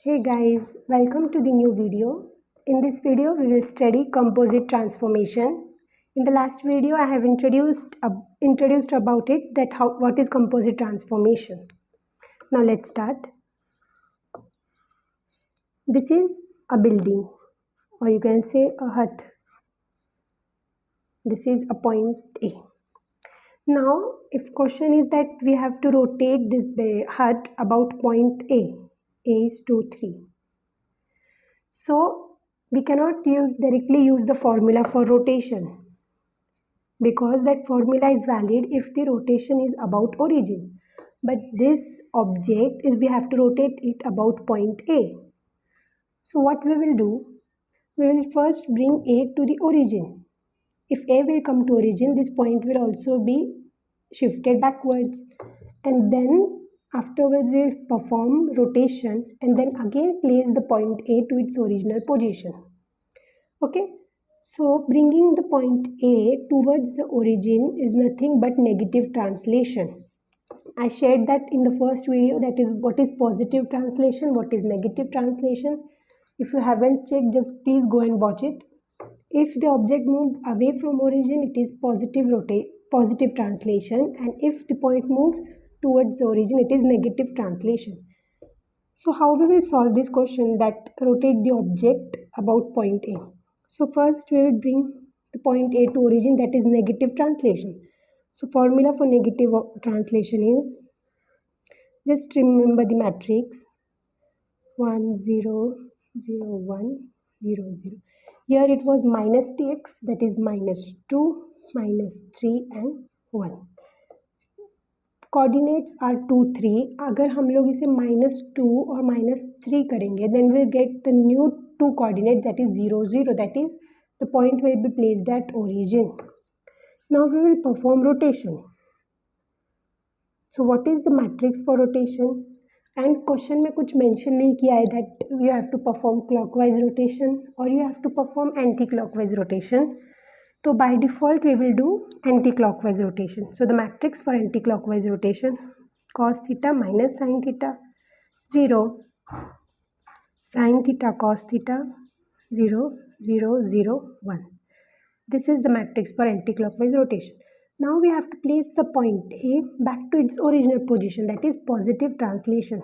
Hey guys, welcome to the new video. In this video, we will study composite transformation. In the last video, I have introduced about it that what is composite transformation. Now let's start. This is a building, or you can say a hut. This is a point A. Now, if question is that we have to rotate this hut about point A is 2, 3. So we cannot directly use the formula for rotation because that formula is valid if the rotation is about origin. But this object is we have to rotate it about point A. So what we will do? We will first bring A to the origin. If A will come to origin, this point will also be shifted backwards. And then afterwards we will perform rotation and then again place the point A to its original position. Okay, so bringing the point A towards the origin is nothing but negative translation. I shared that in the first video, that is what is positive translation, what is negative translation. If you haven't checked, just please go and watch it. If the object moved away from origin, it is positive translation, and if the point moves towards the origin, it is negative translation. So how we will solve this question that rotate the object about point A? So first we will bring the point A to origin, that is negative translation. So formula for negative translation is, just remember the matrix 1 0 0 1 0 0. Here it was minus tx, that is minus 2, minus 3 and 1. Coordinates are 2 3. अगर हम लोग इसे -2 और -3 करेंगे then we'll get the new two coordinate, that is 0 0, that is the point will be placed at origin. Now we will perform rotation. So what is the matrix for rotation? And question में कुछ mention नहीं किया है that you have to perform clockwise rotation or you have to perform anti-clockwise rotation. So by default we will do anti-clockwise rotation. So the matrix for anti-clockwise rotation, cos theta minus sin theta 0, sin theta cos theta 0 0 0 1. This is the matrix for anti-clockwise rotation. Now we have to place the point A back to its original position, that is positive translation.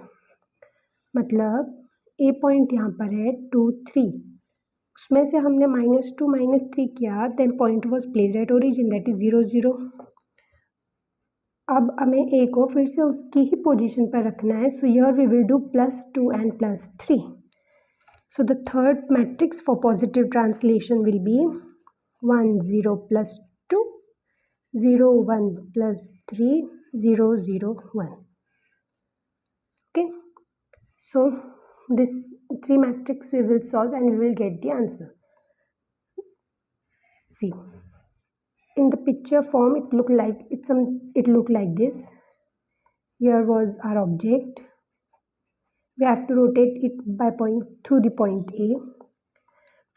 मतलब A point यहाँ पर है 2 3, उसमें से हमने -2 -3 किया, then point was placed at origin, that is 0 0. अब हमें ए को फिर से उसकी ही पोजीशन पर रखना है. So here we will do +2 and +3. So the third matrix for positive translation will be 1 0 +2 0 1 +3 0 0 1. Okay, so this three matrix we will solve and we will get the answer. See, in the picture form it looked like this. Here was our object. We have to rotate it by through the point A.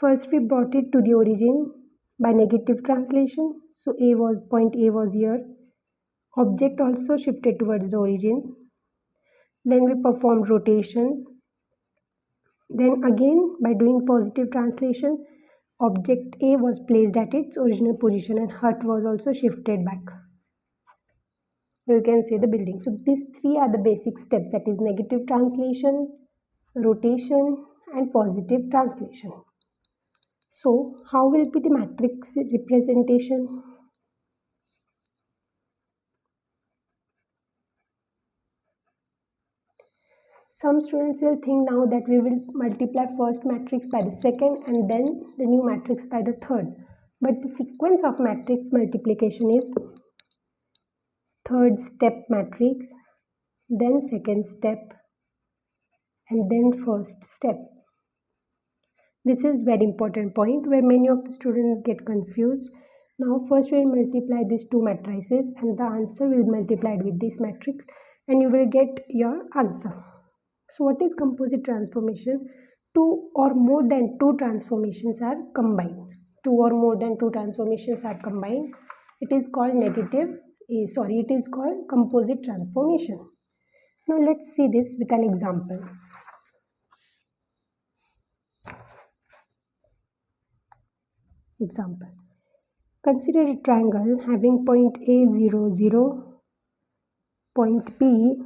First we brought it to the origin by negative translation. So point A was here. Object also shifted towards the origin. Then we performed rotation. Then again by doing positive translation, object A was placed at its original position and hut was also shifted back. You can see the building. So these three are the basic steps, that is negative translation, rotation and positive translation. So how will be the matrix representation? Some students will think now that we will multiply first matrix by the second and then the new matrix by the third. But the sequence of matrix multiplication is third step matrix, then second step, and then first step. This is very important point where many of the students get confused. Now first we will multiply these two matrices and the answer will be multiplied with this matrix and you will get your answer. So what is composite transformation? Two or more than two transformations are combined. Two or more than two transformations are combined. It is called it is called composite transformation. Now let's see this with an example. Example. Consider a triangle having point A 0, 0, point B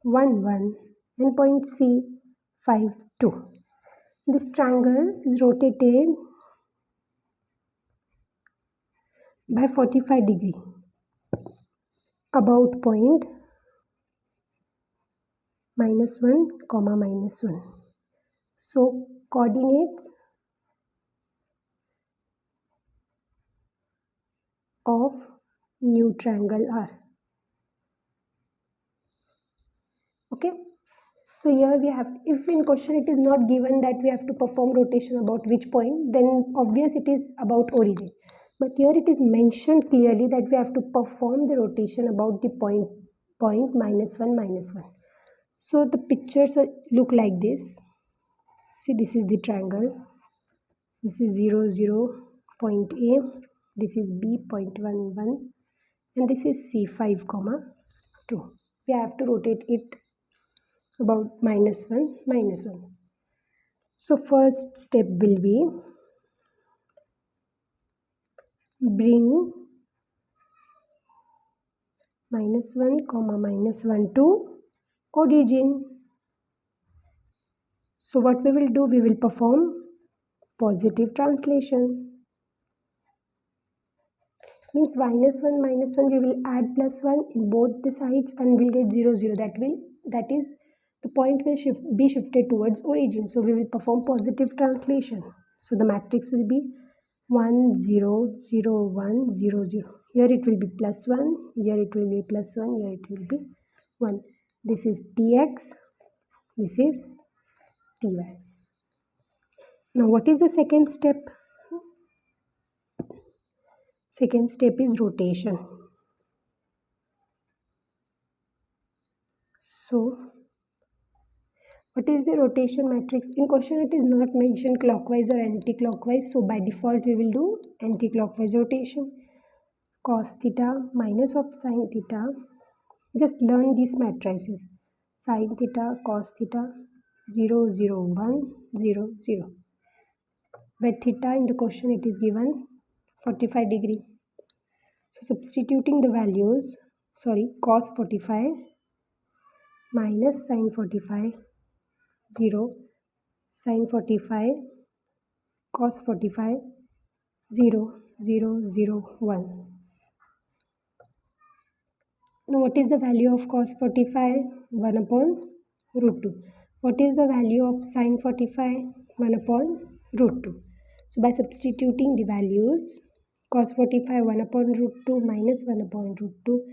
1, 1 and point C 5, 2. This triangle is rotated by 45 degree about point -1, -1. So coordinates of new triangle are, okay. So here we have, if in question it is not given that we have to perform rotation about which point, then obvious it is about origin. But here it is mentioned clearly that we have to perform the rotation about the point -1, -1. So the pictures look like this. See, this is the triangle. This is 0, 0, point A. This is B, point 1, 1. And this is C, 5, 2. We have to rotate it about -1, -1. So first step will be bring -1, -1 to origin. So what we will do, we will perform positive translation. Means -1, -1, we will add +1 in both the sides and we'll get 0, 0. That is the point will be shifted towards origin. So we will perform positive translation. So the matrix will be 1, 0, 0, 1, 0, 0. Here it will be +1, here it will be +1, here it will be 1. This is Tx, this is Ty. Now what is the second step? Second step is rotation. So what is the rotation matrix? In question it is not mentioned clockwise or anti-clockwise. So by default we will do anti-clockwise rotation. Cos theta minus of sin theta. Just learn these matrices. Sin theta, cos theta, 0, 0, 1, 0, 0. Where theta in the question it is given 45 degree. So substituting the values, cos 45 minus sin 45, 0, sin 45, cos 45, 0, 0, 0, 1. Now what is the value of cos 45? 1 upon root 2. What is the value of sin 45? 1 upon root 2. So by substituting the values, cos 45 1 upon root 2 minus 1 upon root 2,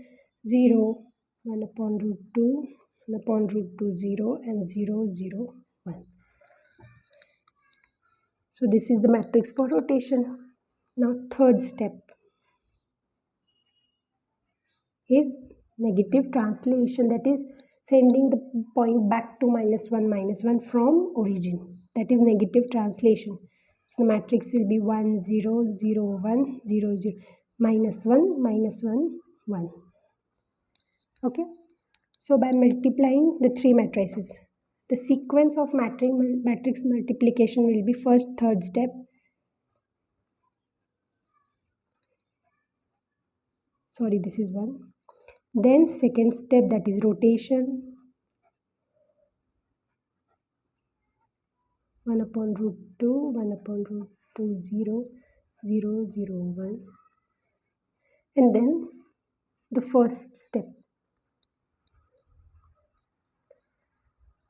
0, 1 upon root 2, 1 upon root 2, 0 and 0, 0, 1. So this is the matrix for rotation. Now third step is negative translation, that is sending the point back to -1, -1 from origin. That is negative translation. So the matrix will be 1, 0, 0, 1, 0, 0, -1, -1, 1. Okay. So by multiplying the three matrices, the sequence of matrix multiplication will be first third step. This is 1. Then second step, that is rotation. 1 upon root 2, 1 upon root 2, 0, 0, 0, 1. And then the first step,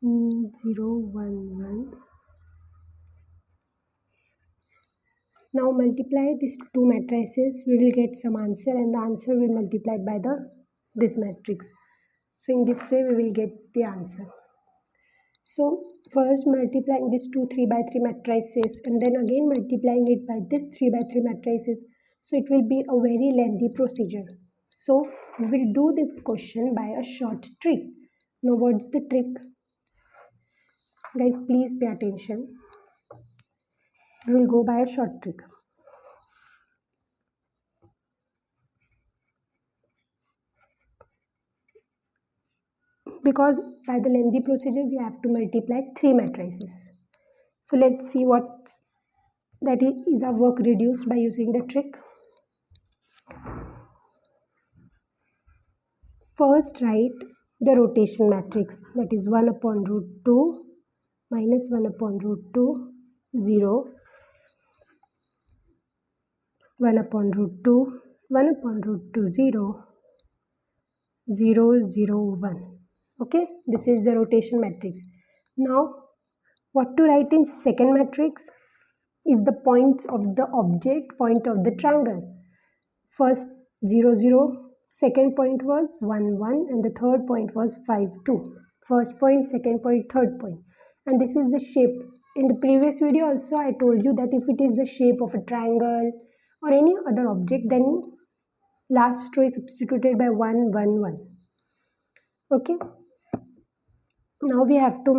0, 1, 1. Now multiply these two matrices, we will get some answer, and the answer will be multiplied by this matrix. So in this way we will get the answer. So first multiplying these two 3 by 3 matrices and then again multiplying it by this 3 by 3 matrices. So it will be a very lengthy procedure. So we will do this question by a short trick. Now what's the trick? Guys, please pay attention. We will go by a short trick. Because by the lengthy procedure we have to multiply 3 matrices. So let's see what that is our work reduced by using the trick. First write the rotation matrix, that is 1 upon root 2 minus 1 upon root 2, 0, 1 upon root 2, 1 upon root 2, 0, 0, 0, 1. Okay, this is the rotation matrix. Now, what to write in second matrix is the points of the object, point of the triangle. First 0, 0, second point was 1, 1, and the third point was 5, 2. First point, second point, third point. And this is the shape. In the previous video also I told you that if it is the shape of a triangle or any other object, then last row is substituted by 1, 1, 1. Okay. Now we have to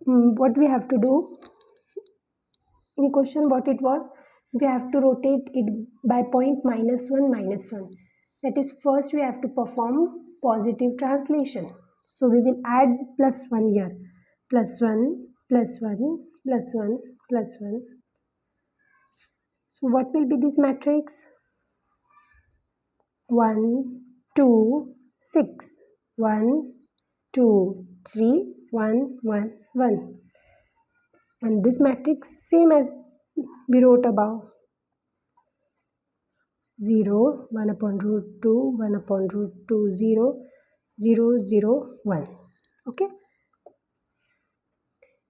what we have to do in question, what it was, we have to rotate it by point minus 1, minus 1. That is, first we have to perform positive translation. So we will add plus 1 here. Plus 1, plus 1, plus 1, plus 1. So what will be this matrix? 1, 2, 6. 1, 2, 3, 1, 1, 1. And this matrix same as we wrote above. 0, 1 upon root 2, 1 upon root 2, 0, 0, 0, 1. Okay.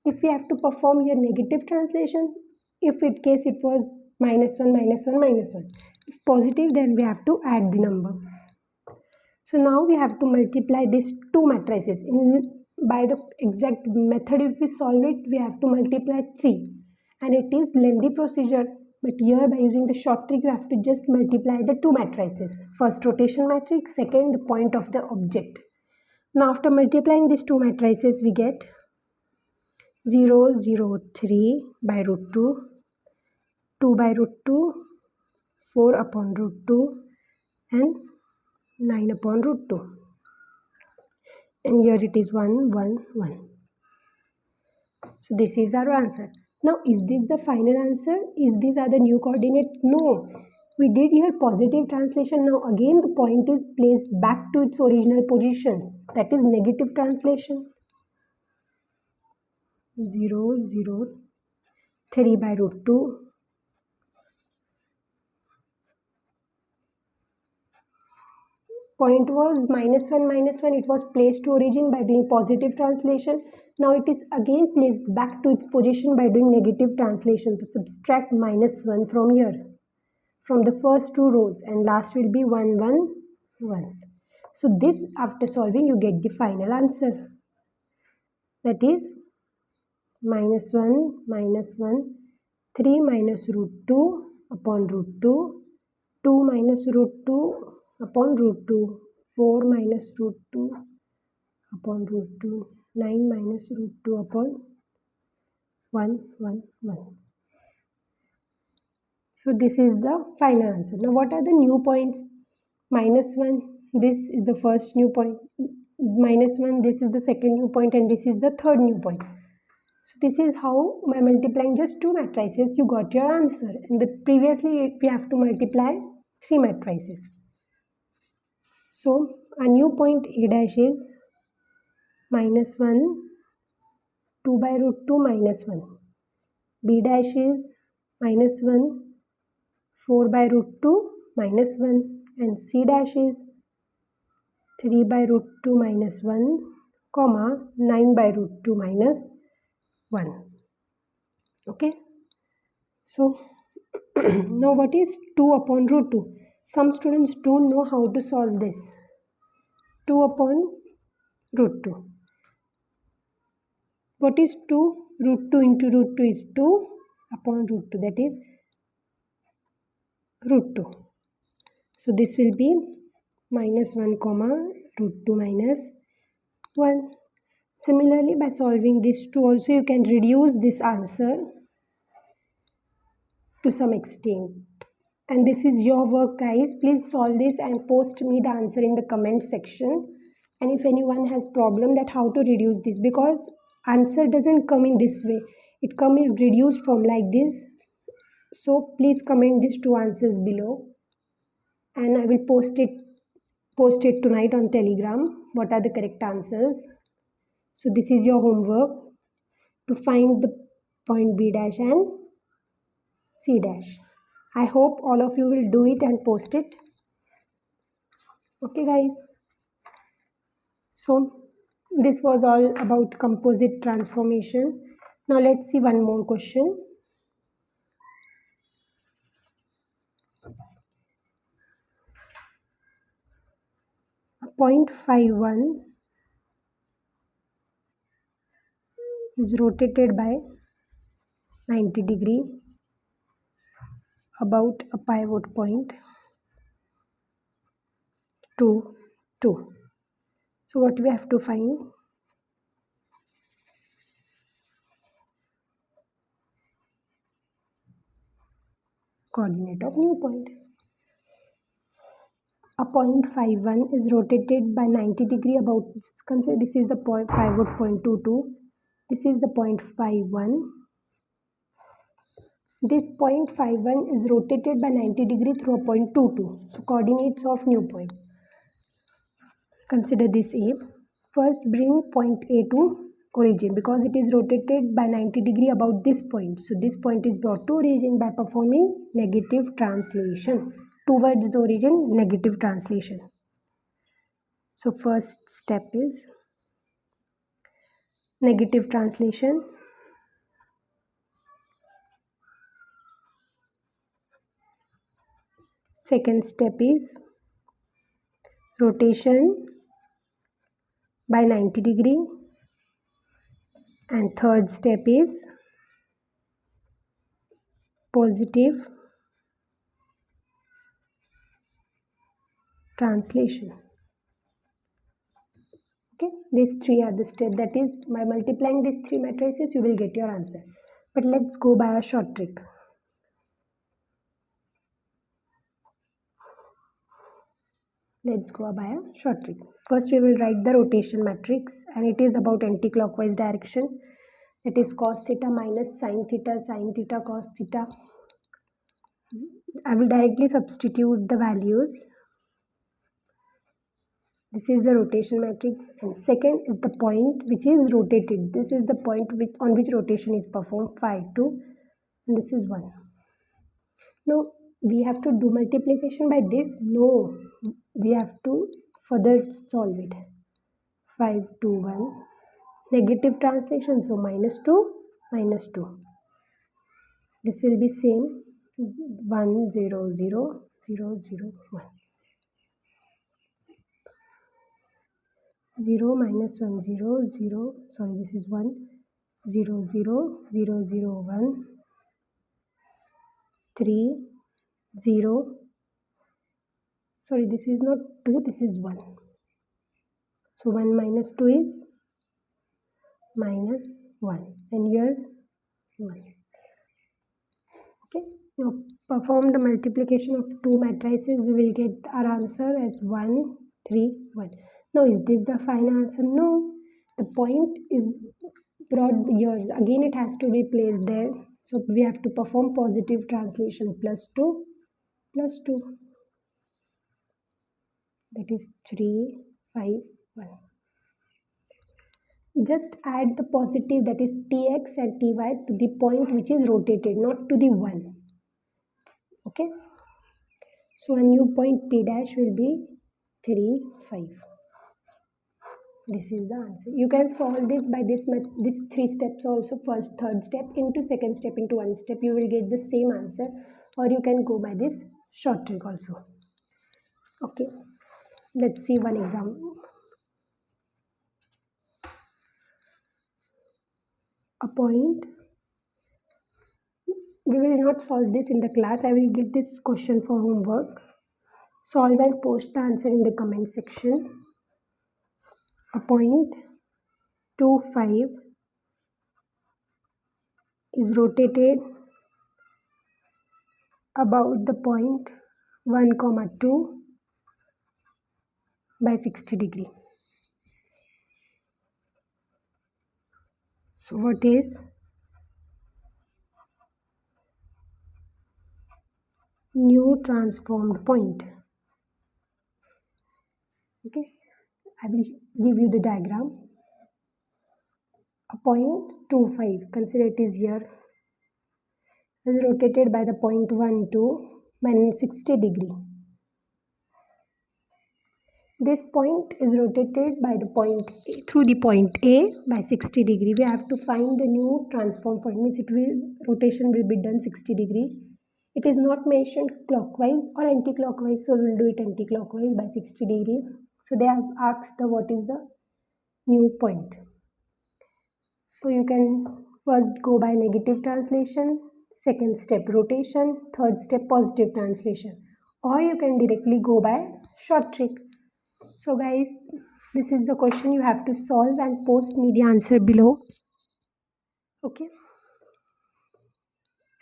If we have to perform your negative translation, if in case it was minus 1, minus 1, minus 1. If positive, then we have to add the number. So now we have to multiply these two matrices. By the exact method, if we solve it, we have to multiply 3. And it is lengthy procedure. But here, by using the short trick, you have to just multiply the two matrices. First rotation matrix, second the point of the object. Now after multiplying these two matrices, we get 0, 0, 3 by root 2, 2 by root 2, 4 upon root 2, and 9 upon root 2. And here it is 1, 1, 1. So this is our answer. Now, is this the final answer? Is these are the new coordinate? No. We did here positive translation. Now again the point is placed back to its original position. That is negative translation. 0, 0, 3 by root 2. Point was minus 1, minus 1. It was placed to origin by doing positive translation. Now it is again placed back to its position by doing negative translation. To subtract minus 1 from here, from the first two rows, and last will be 1, 1, 1. So this, after solving, you get the final answer. That is minus 1, minus 1, 3 minus root 2 upon root 2, 2 minus root 2 upon root 2, 4 minus root 2 upon root 2, 9 minus root 2 upon 1, 1, 1. So this is the final answer. Now what are the new points? Minus 1, this is the first new point. Minus 1, this is the second new point, and this is the third new point. So this is how, by multiplying just two matrices, you got your answer. And previously we have to multiply three matrices. So a new point A dash is minus 1, 2 by root 2 minus 1. B dash is minus 1, 4 by root 2 minus 1. And C dash is 3 by root 2 minus 1, comma 9 by root 2 minus 1. Okay. So now what is 2 upon root 2? Some students don't know how to solve this. 2 upon root 2. What is 2? Root 2 into root 2 is 2 upon root 2, that is root 2. So this will be minus 1 comma root 2 minus 1. Similarly, by solving this 2 also, you can reduce this answer to some extent. And this is your work, guys. Please solve this and post me the answer in the comment section. And if anyone has problem that how to reduce this, because answer doesn't come in this way, it come in reduced form like this. So please comment these two answers below, and I will post it tonight on Telegram. What are the correct answers? So this is your homework to find the point B dash and C dash. I hope all of you will do it and post it. Okay guys. So this was all about composite transformation. Now let's see one more question. A point 51 is rotated by 90 degree about a pivot point 2, 2. So what we have to find? Coordinate of new point. A point 51 is rotated by 90 degree about, consider this is the pivot point 2, 2. This is the point 51. This point 51 is rotated by 90 degree through a point 2, 2. So coordinates of new point. Consider this A. First bring point A to origin because it is rotated by 90 degree about this point. So this point is brought to origin by performing negative translation. Towards the origin, negative translation. So first step is negative translation. Second step is rotation by 90 degree. And third step is positive translation. Okay, these three are the steps. That is, by multiplying these three matrices, you will get your answer. But let's go by a short trick. Let's go by a short trick. First, we will write the rotation matrix, and it is about anti-clockwise direction. It is cos theta minus sin theta, cos theta. I will directly substitute the values. This is the rotation matrix, and second is the point which is rotated. This is the point on which rotation is performed, phi 2, and this is 1. Now we have to do multiplication by this. No, we have to further solve it. 5, 2, 1. Negative translation, so minus 2, minus 2. This will be same 1, 0, 0, 0, 0, 1. 0 minus 1, 0, 0, sorry, this is 1, 0, 0, 0, 0, 1, 3, 0, sorry, this is not 2, this is 1. So 1 minus 2 is minus 1, and here 1. Okay, now perform the multiplication of two matrices. We will get our answer as 1, 3, 1. Now is this the final answer? No, the point is brought here. Again it has to be placed there. So we have to perform positive translation, plus 2, plus 2. That is 3, 5, 1. Just add the positive, that is tx and ty, to the point which is rotated, not to the 1. Okay. So a new point P dash will be 3, 5. This is the answer. You can solve this by these three steps also. First, third step into second step into one step. You will get the same answer, or you can go by this short trick also. Okay. Let's see one example. A point. We will not solve this in the class. I will give this question for homework. Solve and post the answer in the comment section. A point 2, 5 is rotated about the point 1, 2 by 60 degree. So what is new transformed point. Okay, I will give you the diagram. A point 25, consider it is here, is rotated by the point 1, 2 minus 60 degree. This point is rotated by the point A, through the point A by 60 degree. We have to find the new transform point, means it will rotation will be done 60 degree. It is not mentioned clockwise or anti-clockwise, so we will do it anti-clockwise by 60 degree. So they have asked the what is the new point. So you can first go by negative translation, second step rotation, third step positive translation, or you can directly go by short trick. So guys, this is the question you have to solve and post me the answer below. Okay.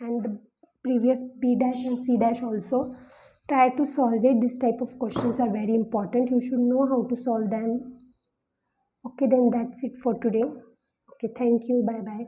And the previous B dash and C dash also, try to solve it. This type of questions are very important. You should know how to solve them. Okay, then that's it for today. Okay, thank you. Bye bye.